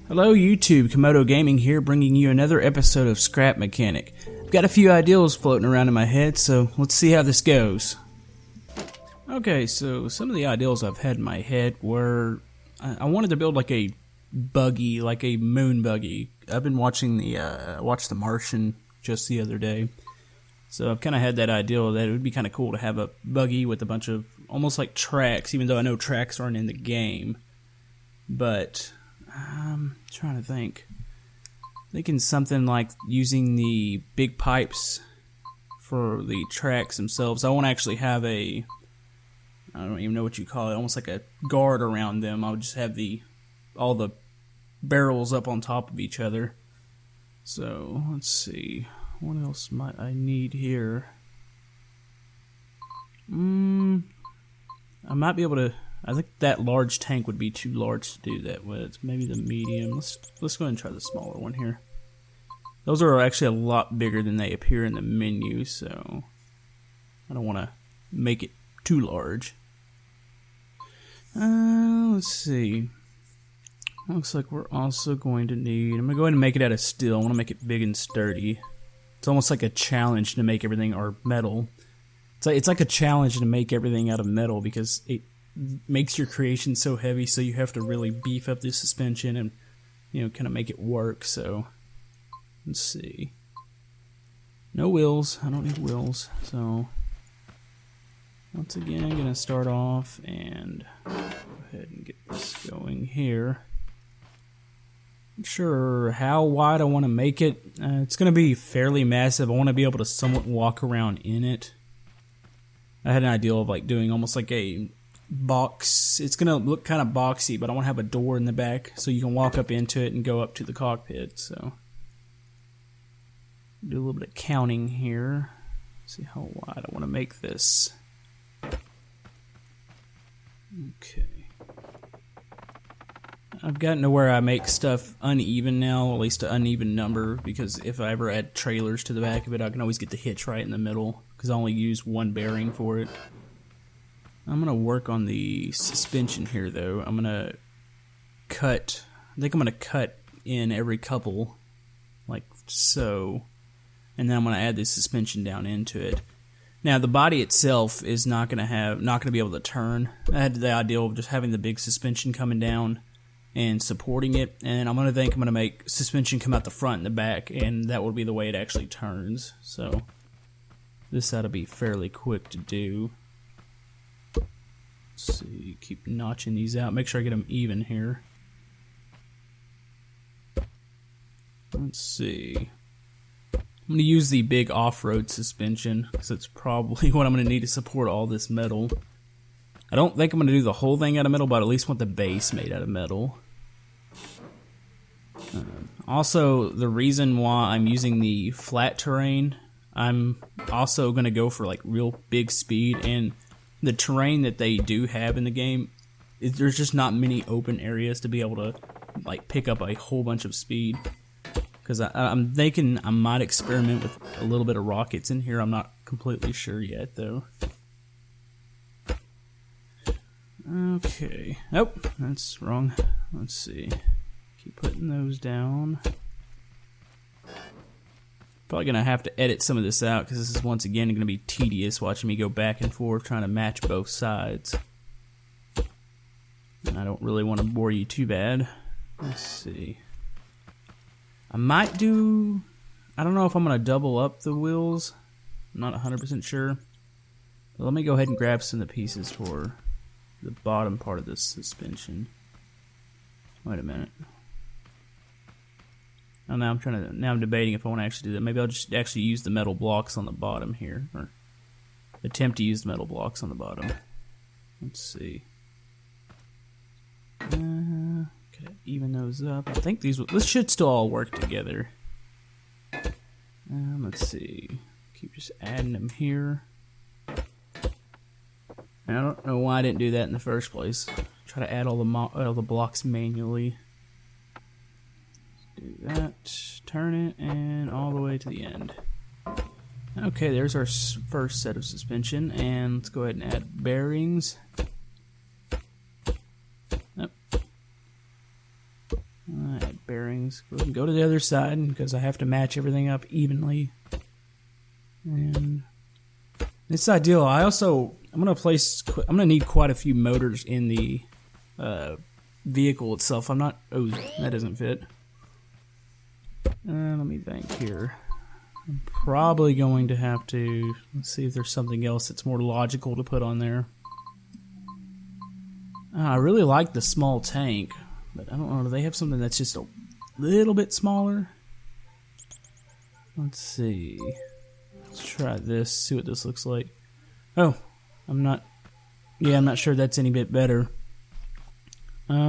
Hello YouTube, Camodo Gaming here, bringing you another episode of Scrap Mechanic. I've got a few ideas floating around in my head, so let's see how this goes. Okay, so some of the ideals I've had in my head were, I wanted to build like a buggy, like a moon buggy. I've been watching watched The Martian just the other day, so I've kind of had that ideal that it would be kind of cool to have a buggy with a bunch of almost like tracks, even though I know tracks aren't in the game. But I'm trying to think. Thinking something like using the big pipes for the tracks themselves. I won't actually have I don't even know what you call it, almost like a guard around them. I'll just have all the barrels up on top of each other. So, let's see. What else might I need here? I might be able to. I think that large tank would be too large to do that with. Maybe the medium. Let's go ahead and try the smaller one here. Those are actually a lot bigger than they appear in the menu, so I don't want to make it too large. Let's see. Looks like we're also going to need. I'm gonna go ahead and make it out of steel. I want to make it big and sturdy. It's almost like a challenge to make everything or metal. It's like a challenge to make everything out of metal because it makes your creation so heavy, so you have to really beef up the suspension and, you know, kind of make it work. So let's see. No wheels. I don't need wheels. So once again, I'm gonna start off and go ahead and get this going here. Not sure how wide I want to make it. It's gonna be fairly massive. I want to be able to somewhat walk around in it. I had an idea of like doing almost like a box. It's gonna look kind of boxy, but I want to have a door in the back so you can walk up into it and go up to the cockpit. So do a little bit of counting here. See how wide I want to make this. Okay. I've gotten to where I make stuff uneven now, at least an uneven number, because if I ever add trailers to the back of it, I can always get the hitch right in the middle, because I only use one bearing for it. I'm going to work on the suspension here, though. I'm going to cut, I think I'm going to cut in every couple, like so, and then I'm going to add the suspension down into it. Now, the body itself is not going to be able to turn. I had the idea of just having the big suspension coming down and supporting it, and I'm going to make suspension come out the front and the back, and that will be the way it actually turns. So this ought to be fairly quick to do. Let's see, keep notching these out, make sure I get them even here. Let's see. I'm going to use the big off-road suspension, because it's probably what I'm going to need to support all this metal. I don't think I'm going to do the whole thing out of metal, but I at least want the base made out of metal. Also, the reason why I'm using the flat terrain, I'm also going to go for like real big speed, and the terrain that they do have in the game, there's just not many open areas to be able to like pick up a whole bunch of speed. Because I'm thinking I might experiment with a little bit of rockets in here. I'm not completely sure yet, though. Okay. Oh, that's wrong. Let's see. Keep putting those down. Probably going to have to edit some of this out because this is once again going to be tedious watching me go back and forth trying to match both sides. And I don't really want to bore you too bad. Let's see. I might do, I don't know if I'm going to double up the wheels. I'm not 100% sure. But let me go ahead and grab some of the pieces for the bottom part of this suspension. Wait a minute. Oh, now I'm debating if I want to actually do that. Maybe I'll just actually use the metal blocks on the bottom here, or attempt to use the metal blocks on the bottom. Let's see. Could I even those up? I think this should still all work together. Let's see. Keep just adding them here. I don't know why I didn't do that in the first place. Try to add all the blocks manually. Do that, turn it, and all the way to the end. Okay, there's our first set of suspension, and let's go ahead and add bearings. Add bearings. Go to the other side because I have to match everything up evenly. And it's ideal. I'm gonna need quite a few motors in the vehicle itself. Oh, that doesn't fit. Let me think here. I'm probably going to have to, let's see if there's something else that's more logical to put on there. I really like the small tank, but I don't know, do they have something that's just a little bit smaller? Let's see. Let's try this, see what this looks like. Oh, I'm not sure that's any bit better. Let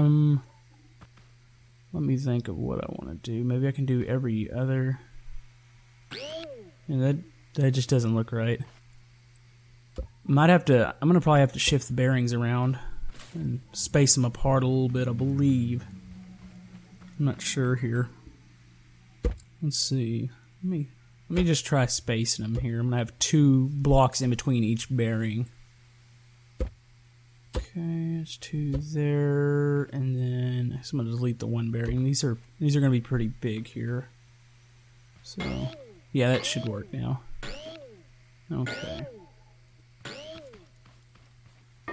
me think of what I want to do. Maybe I can do every other. Yeah, that just doesn't look right. I'm gonna probably have to shift the bearings around and space them apart a little bit, I believe. I'm not sure here. Let's see. Let me just try spacing them here. I'm gonna have 2 blocks in between each bearing. Okay, there's 2 there, and then I'm gonna delete the 1 bearing. These are gonna be pretty big here. So yeah, that should work now. Okay.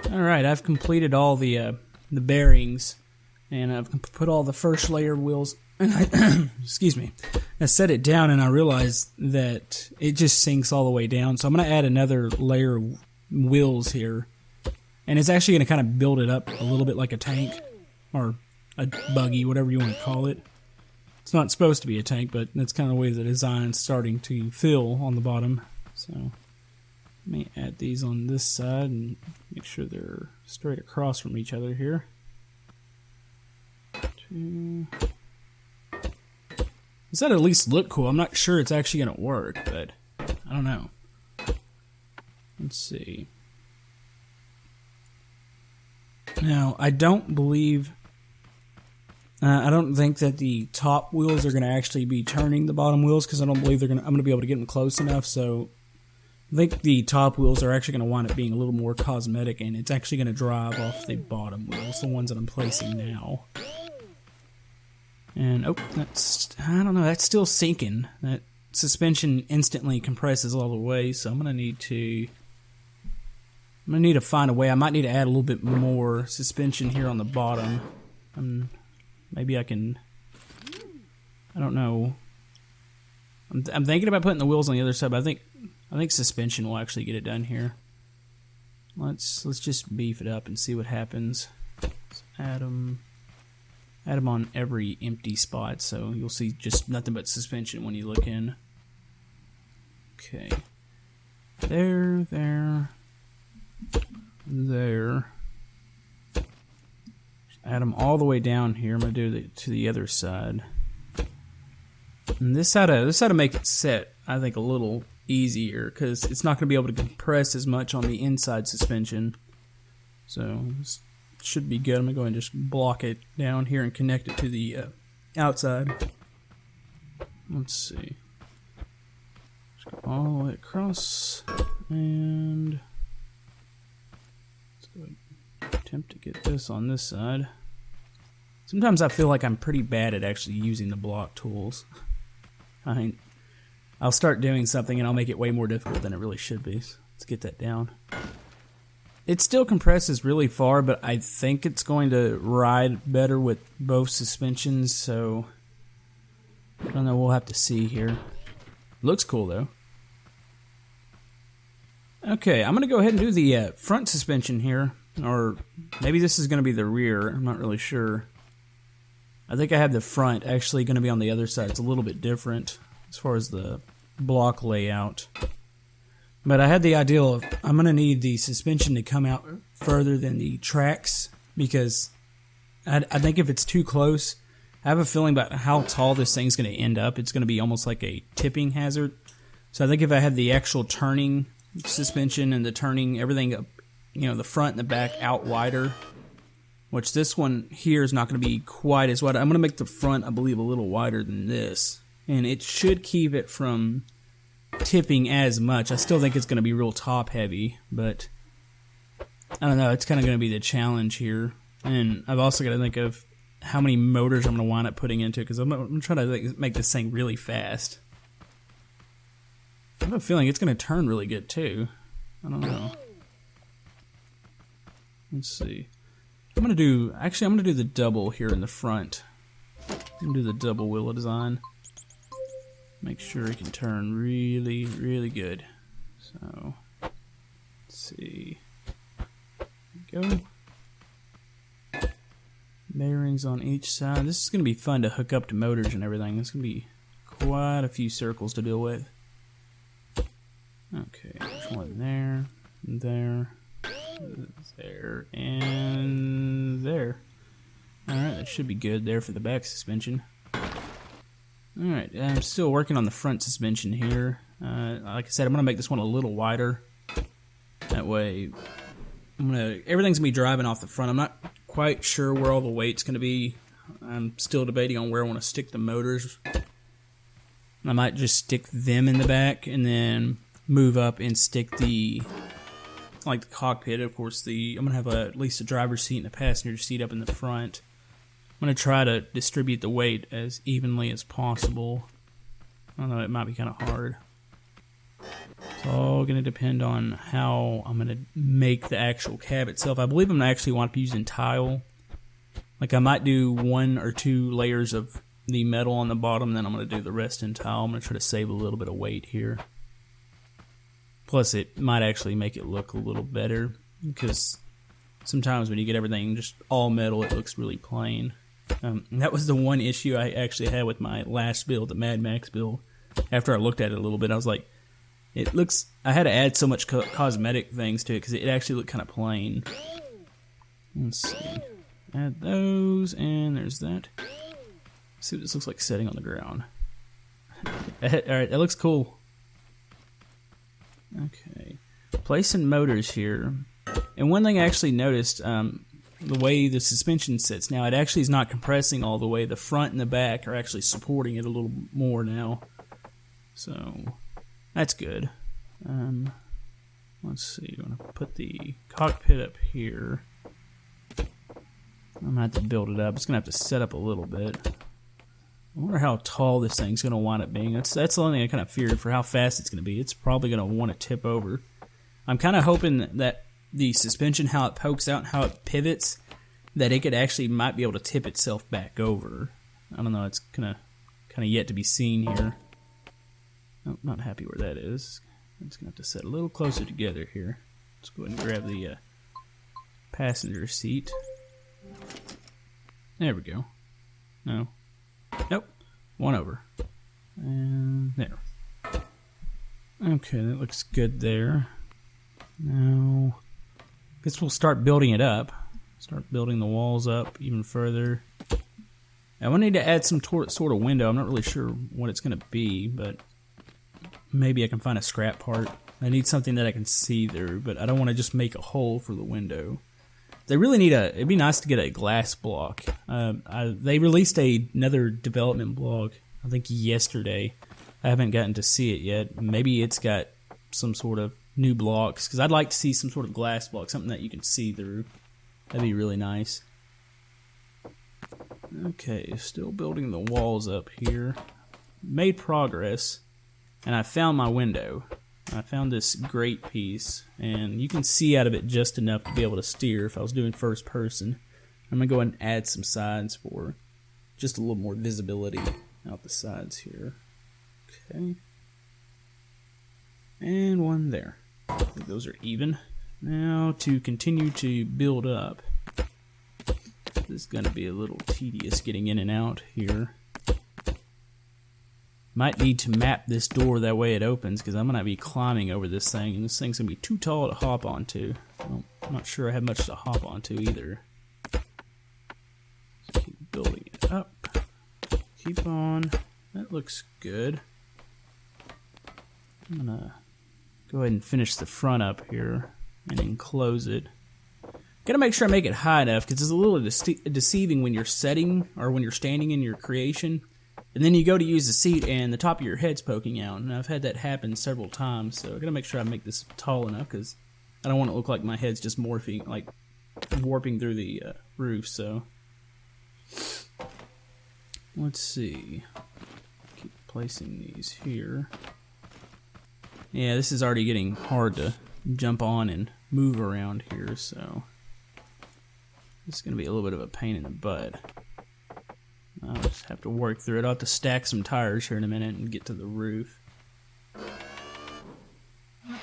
Alright, I've completed all the bearings, and I've put all the first layer wheels, and excuse me, I set it down and I realized that it just sinks all the way down, so I'm going to add another layer of wheels here, and it's actually going to kind of build it up a little bit like a tank, or a buggy, whatever you want to call it. It's not supposed to be a tank, but that's kind of the way the design's starting to feel on the bottom. So let me add these on this side and make sure they're straight across from each other here. 2. Does that at least look cool? I'm not sure it's actually going to work, but I don't know. Let's see. Now, I don't think that the top wheels are going to actually be turning the bottom wheels because I don't believe I'm going to be able to get them close enough. So I think the top wheels are actually going to wind up being a little more cosmetic, and it's actually going to drive off the bottom wheels, the ones that I'm placing now. And oh, I don't know, that's still sinking. That suspension instantly compresses all the way, so I'm going to need to find a way. I might need to add a little bit more suspension here on the bottom. Maybe I can, I don't know. I'm thinking about putting the wheels on the other side, but I think suspension will actually get it done here. Let's just beef it up and see what happens. Let's add them on every empty spot, so you'll see just nothing but suspension when you look in. Okay. There. Add them all the way down here. I'm going to do it to the other side. And this how to make it set, I think, a little easier, because it's not going to be able to compress as much on the inside suspension. So this should be good. I'm going to go ahead and just block it down here and connect it to the outside. Let's see. Just go all the way across, and let's go ahead and attempt to get this on this side. Sometimes I feel like I'm pretty bad at actually using the block tools. I'll start doing something and I'll make it way more difficult than it really should be. So let's get that down. It still compresses really far, but I think it's going to ride better with both suspensions, so I don't know, we'll have to see here. Looks cool though. Okay, I'm going to go ahead and do the front suspension here, or maybe this is going to be the rear, I'm not really sure. I think I have the front actually going to be on the other side. It's a little bit different as far as the block layout. But I had the idea of I'm going to need the suspension to come out further than the tracks, because I think if it's too close, I have a feeling about how tall this thing's going to end up. It's going to be almost like a tipping hazard. So I think if I had the actual turning suspension and the turning everything up, the front and the back out wider, which this one here is not going to be quite as wide. I'm going to make the front, I believe, a little wider than this, and it should keep it from tipping as much. I still think it's going to be real top heavy, but I don't know, it's kind of going to be the challenge here. And I've also got to think of how many motors I'm going to wind up putting into it, because I'm trying to make this thing really fast. I have a feeling it's going to turn really good too. I don't know. Let's see. I'm going to do the double here in the front. I'm going to do the double wheel design. Make sure it can turn really, really good. So, let's see. There we go. Bearings on each side. This is going to be fun to hook up to motors and everything. It's going to be quite a few circles to deal with. Okay, there's one there, there, and there. Alright, that should be good there for the back suspension. Alright, I'm still working on the front suspension here. Like I said, I'm going to make this one a little wider. That way, everything's going to be driving off the front. I'm not quite sure where all the weight's going to be. I'm still debating on where I want to stick the motors. I might just stick them in the back and then move up and stick the cockpit. Of course, I'm going to have at least a driver's seat and a passenger seat up in the front. I'm going to try to distribute the weight as evenly as possible. I know it might be kind of hard. It's all going to depend on how I'm going to make the actual cab itself. I believe I'm going to actually want to be using tile. Like, I might do 1 or 2 layers of the metal on the bottom, then I'm going to do the rest in tile. I'm going to try to save a little bit of weight here. Plus, it might actually make it look a little better, because sometimes when you get everything just all metal, it looks really plain. That was the one issue I actually had with my last build, the Mad Max build. After I looked at it a little bit, I was like, I had to add so much cosmetic things to it, because it actually looked kind of plain. Let's see. Add those, and there's that. Let's see what this looks like sitting on the ground. Alright, that looks cool. Okay. Placing motors here. And one thing I actually noticed, the way the suspension sits now, it actually is not compressing all the way. The front and the back are actually supporting it a little more now. So, that's good. Let's see, I'm going to put the cockpit up here. I'm going to have to build it up. It's going to have to set up a little bit. I wonder how tall this thing's going to wind up being. That's the only thing I kind of feared for how fast it's going to be. It's probably going to want to tip over. I'm kind of hoping that the suspension, how it pokes out and how it pivots, that it could actually might be able to tip itself back over. I don't know. It's kind of yet to be seen here. Oh, not happy where that is. I'm just going to have to set a little closer together here. Let's go ahead and grab the passenger seat. There we go. No. Nope. One over. And there. Okay, that looks good there. Now, I guess we'll start building it up. Start building the walls up even further. Now, I need to add some sort of window. I'm not really sure what it's going to be, but maybe I can find a scrap part. I need something that I can see through, but I don't want to just make a hole for the window. They really need it'd be nice to get a glass block. They released another development blog, I think yesterday. I haven't gotten to see it yet. Maybe it's got some sort of new blocks, because I'd like to see some sort of glass block, something that you can see through. That'd be really nice. Okay, still building the walls up here. Made progress, and I found my window. I found this great piece, and you can see out of it just enough to be able to steer if I was doing first person. I'm going to go ahead and add some sides for just a little more visibility out the sides here. Okay. And one there. I think those are even. Now to continue to build up. This is going to be a little tedious getting in and out here. Might need to map this door that way it opens, because I'm going to be climbing over this thing, and this thing's going to be too tall to hop onto. Well, I'm not sure I have much to hop onto either. Just keep building it up. Keep on. That looks good. I'm going to go ahead and finish the front up here and enclose it. Gotta make sure I make it high enough, because it's a little deceiving when you're setting or when you're standing in your creation. And then you go to use the seat and the top of your head's poking out. And I've had that happen several times, so I gotta make sure I make this tall enough, because I don't want it to look like my head's just morphing, like warping through the roof. So let's see. Keep placing these here. Yeah, this is already getting hard to jump on and move around here, so it's going to be a little bit of a pain in the butt. I'll just have to work through it. I'll have to stack some tires here in a minute and get to the roof.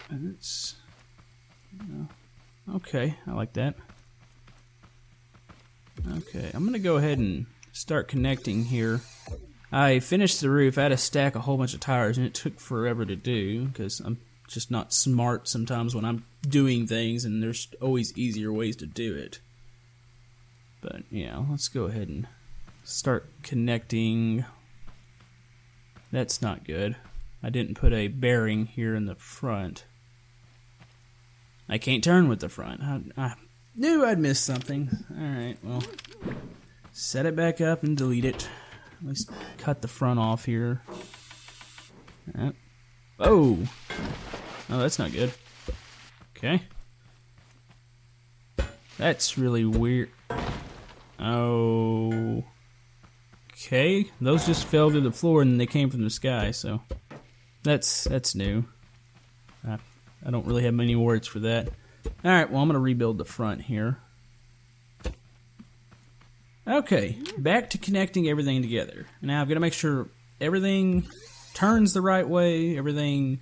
And it's... okay, I like that. Okay, I'm going to go ahead and start connecting here. I finished the roof. I had to stack a whole bunch of tires, and it took forever to do because I'm just not smart sometimes when I'm doing things, and there's always easier ways to do it. But yeah, let's go ahead and start connecting. That's not good. I didn't put a bearing here in the front. I can't turn with the front. I knew I'd missed something. Alright, well, set it back up and delete it. At least cut the front off here. Oh! Oh, that's not good. Okay. That's really weird. Oh. Okay, those just fell to the floor and they came from the sky, so that's new. I don't really have many words for that. Alright, well, I'm going to rebuild the front here. Okay, back to connecting everything together. Now I've got to make sure everything turns the right way, everything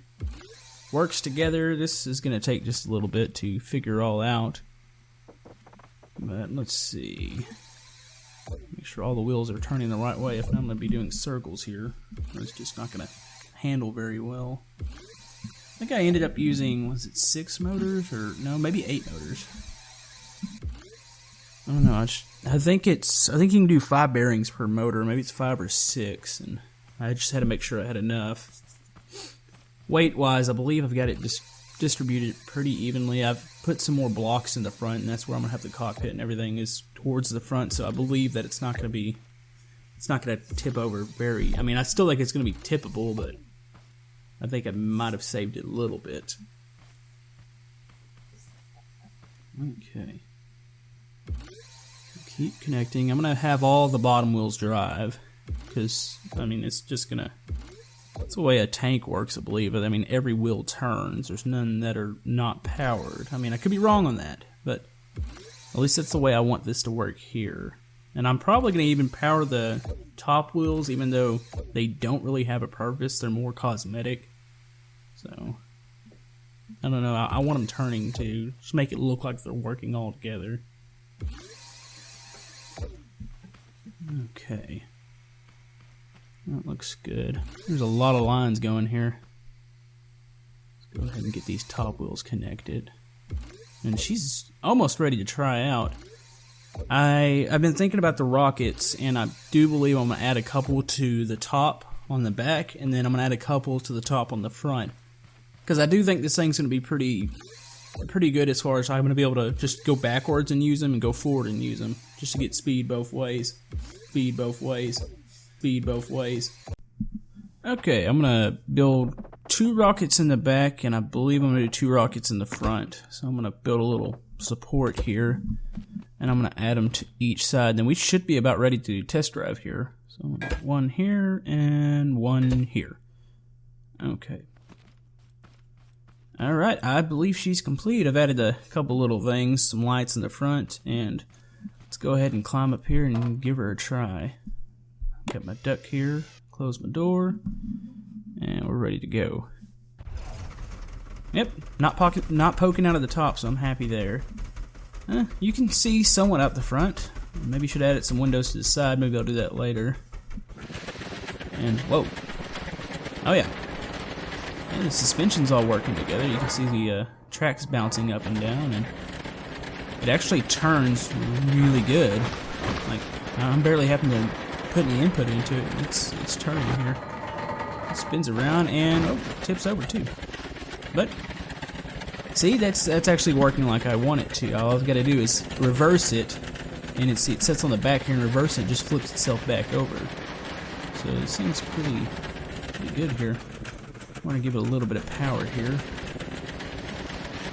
works together. This is going to take just a little bit to figure all out. But let's see. Make sure all the wheels are turning the right way. If not, I'm going to be doing circles here. It's just not going to handle very well. I think I ended up using, was it 6 motors? Or no, maybe 8 motors. I don't know. I think you can do 5 bearings per motor. Maybe it's 5 or 6, and I just had to make sure I had enough. Weight-wise, I believe I've got it distributed pretty evenly. I've put some more blocks in the front, and that's where I'm gonna have the cockpit and everything is towards the front. So I believe that it's not gonna tip over very. I mean, I still think it's gonna be tippable, but I think I might have saved it a little bit. Okay. Keep connecting. I'm gonna have all the bottom wheels drive because I mean it's the way a tank works, I believe. I mean every wheel turns. There's none that are not powered. I mean I could be wrong on that, but at least that's the way I want this to work here. And I'm probably gonna even power the top wheels, even though they don't really have a purpose. They're more cosmetic. So I don't know. I want them turning to just make it look like they're working all together. Okay. That looks good. There's a lot of lines going here. Let's go ahead and get these top wheels connected. And she's almost ready to try out. I've been thinking about the rockets, and I do believe I'm going to add a couple to the top on the back, and then I'm going to add a couple to the top on the front. Because I do think this thing's going to be pretty good as far as I'm going to be able to just go backwards and use them and go forward and use them. Just to get speed both ways. Speed both ways. Speed both ways. Okay, I'm going to build 2 rockets in the back, and I believe I'm going to do 2 rockets in the front. So I'm going to build a little support here, and I'm going to add them to each side. Then we should be about ready to test drive here. So I'm going to put 1 here and 1 here. Okay. Alright, I believe she's complete. I've added a couple little things, some lights in the front, and let's go ahead and climb up here and give her a try. Got my duck here, close my door, and we're ready to go. Yep, not poking out of the top, so I'm happy there. You can see somewhat up the front. Maybe should add some windows to the side. Maybe I'll do that later. And whoa! Oh yeah. And the suspension's all working together. You can see the tracks bouncing up and down, and it actually turns really good. Like I'm barely having to put any input into it. It's turning here. It spins around and tips over too. But see, that's actually working like I want it to. All I've got to do is reverse it, and it sets on the back here and reverse it, just flips itself back over. So it seems pretty good here. I want to give it a little bit of power here.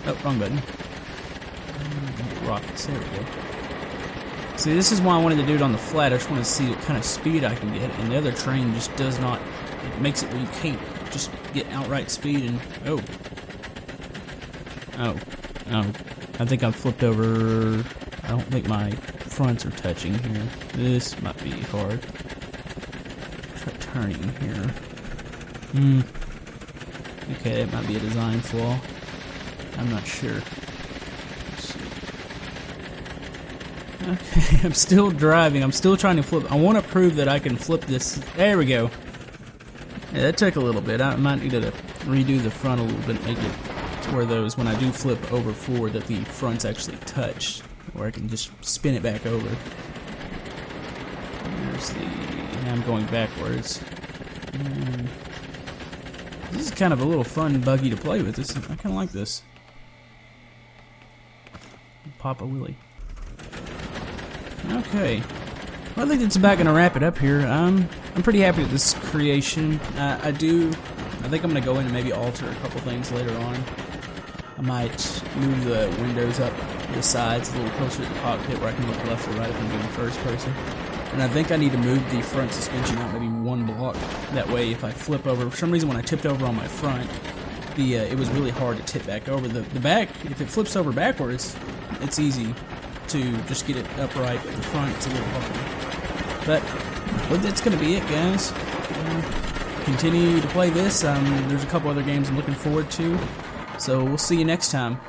Oh, wrong button. Rockets, there we go. See, this is why I wanted to do it on the flat. I just want to see what kind of speed I can get, and the other train just does not. It makes it where you can't just get outright speed and oh. I think I'm flipped over. I don't think my fronts are touching here. This might be hard. Try turning here. Okay, it might be a design flaw. I'm not sure. Let's see. Okay, I'm still driving. I'm still trying to flip. I want to prove that I can flip this. There we go. Yeah, that took a little bit. I might need to redo the front a little bit, make it to where those, when I do flip over forward, that the fronts actually touch, or I can just spin it back over. There's the. Now I'm going backwards. This is kind of a little fun buggy to play with. I kind of like this. Pop a wheelie. Okay. Well, I think that's about gonna wrap it up here. I'm pretty happy with this creation. I think I'm gonna go in and maybe alter a couple things later on. I might move the windows up to the sides a little closer to the cockpit where I can look left or right if I'm doing first person. And I think I need to move the front suspension out maybe one block. That way, if I flip over, for some reason when I tipped over on my front, it was really hard to tip back over. The back, if it flips over backwards, it's easy to just get it upright. But the front, it's a little hard. But that's going to be it, guys. Continue to play this. There's a couple other games I'm looking forward to. So we'll see you next time.